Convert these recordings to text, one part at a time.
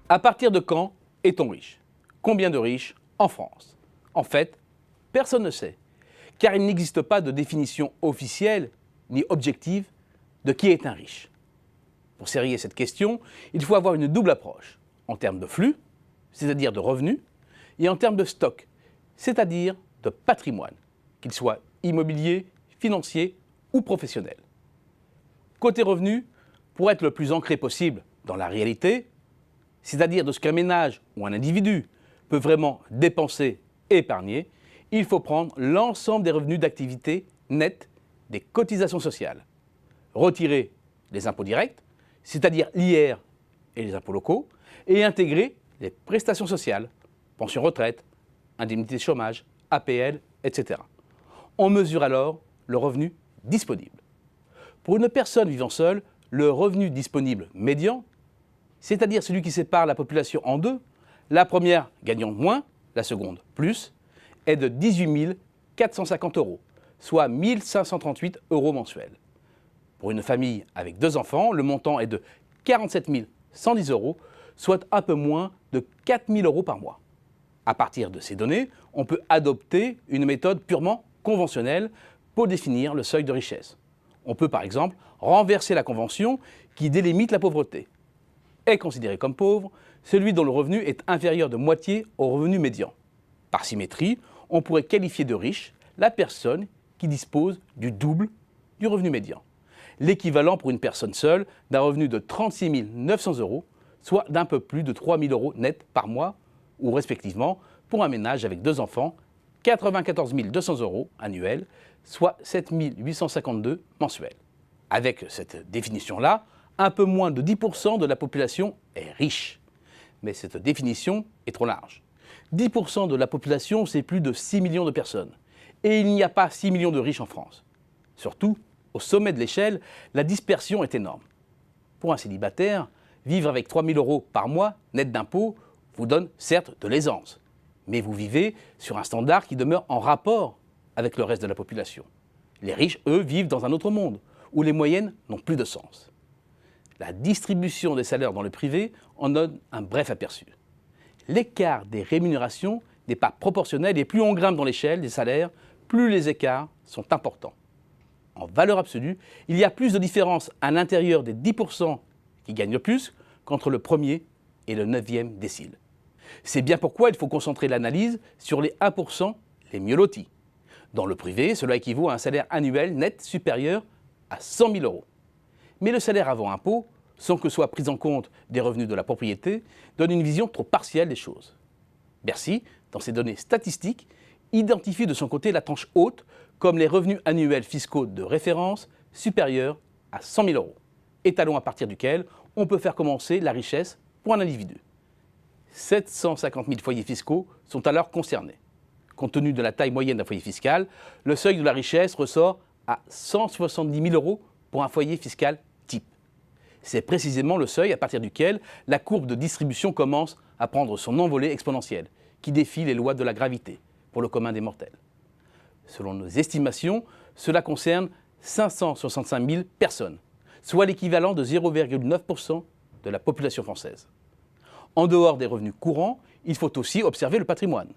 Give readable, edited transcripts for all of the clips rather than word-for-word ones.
À partir de quand est-on riche? Combien de riches en France? En fait, personne ne sait, car il n'existe pas de définition officielle ni objective de qui est un riche. Pour serrer cette question, il faut avoir une double approche, en termes de flux, c'est-à-dire de revenus, et en termes de stock, c'est-à-dire de patrimoine, qu'il soit immobilier, financier ou professionnel. Côté revenus, pour être le plus ancré possible dans la réalité, c'est-à-dire de ce qu'un ménage ou un individu peut vraiment dépenser et épargner, il faut prendre l'ensemble des revenus d'activité nets des cotisations sociales, retirer les impôts directs, c'est-à-dire l'IR et les impôts locaux, et intégrer les prestations sociales, pension retraite, indemnité de chômage, APL, etc. On mesure alors le revenu disponible. Pour une personne vivant seule, le revenu disponible médian, c'est-à-dire celui qui sépare la population en deux, la première gagnant moins, la seconde plus, est de 18 450 €, soit 1 538 € mensuels. Pour une famille avec 2 enfants, le montant est de 47 110 €, soit un peu moins de 4 000 € par mois. À partir de ces données, on peut adopter une méthode purement conventionnelle pour définir le seuil de richesse. On peut par exemple renverser la convention qui délimite la pauvreté. Est considéré comme pauvre celui dont le revenu est inférieur de moitié au revenu médian. Par symétrie, on pourrait qualifier de riche la personne qui dispose du double du revenu médian. L'équivalent pour une personne seule d'un revenu de 36 900 €, soit d'un peu plus de 3 000 € net par mois, ou respectivement, pour un ménage avec 2 enfants, 94 200 € annuels, soit 7 852 € mensuels. Avec cette définition-là, un peu moins de 10% de la population est riche. Mais cette définition est trop large. 10% de la population, c'est plus de 6 millions de personnes. Et il n'y a pas 6 millions de riches en France. Surtout, au sommet de l'échelle, la dispersion est énorme. Pour un célibataire, vivre avec 3 000 € par mois, net d'impôts, vous donne certes de l'aisance. Mais vous vivez sur un standard qui demeure en rapport avec le reste de la population. Les riches, eux, vivent dans un autre monde, où les moyennes n'ont plus de sens. La distribution des salaires dans le privé en donne un bref aperçu. L'écart des rémunérations n'est pas proportionnel et plus on grimpe dans l'échelle des salaires, plus les écarts sont importants. En valeur absolue, il y a plus de différence à l'intérieur des 10% qui gagnent le plus qu'entre le premier et le 9e décile. C'est bien pourquoi il faut concentrer l'analyse sur les 1% les mieux lotis. Dans le privé, cela équivaut à un salaire annuel net supérieur à 100 000 €. Mais le salaire avant impôt, sans que soient pris en compte des revenus de la propriété, donne une vision trop partielle des choses. Bercy, dans ses données statistiques, identifie de son côté la tranche haute comme les revenus annuels fiscaux de référence supérieurs à 100 000 €, étalon à partir duquel on peut faire commencer la richesse pour un individu. 750 000 foyers fiscaux sont alors concernés. Compte tenu de la taille moyenne d'un foyer fiscal, le seuil de la richesse ressort à 170 000 € pour un foyer fiscal type. C'est précisément le seuil à partir duquel la courbe de distribution commence à prendre son envolée exponentielle, qui défie les lois de la gravité pour le commun des mortels. Selon nos estimations, cela concerne 565 000 personnes, soit l'équivalent de 0,9% de la population française. En dehors des revenus courants, il faut aussi observer le patrimoine.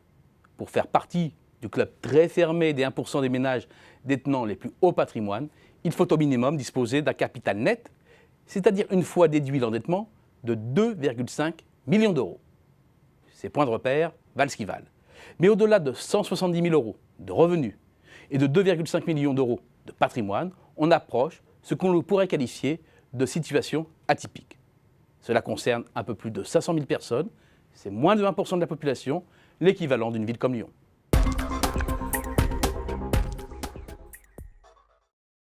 Pour faire partie du club très fermé des 1% des ménages détenant les plus hauts patrimoines, il faut au minimum disposer d'un capital net, c'est-à-dire une fois déduit l'endettement, de 2,5 millions d'euros. Ces points de repère valent ce qu'ils valent. Mais au-delà de 170 000 € de revenus et de 2,5 millions d'euros de patrimoine, on approche ce qu'on pourrait qualifier de situation atypique. Cela concerne un peu plus de 500 000 personnes, c'est moins de 1% de la population, l'équivalent d'une ville comme Lyon.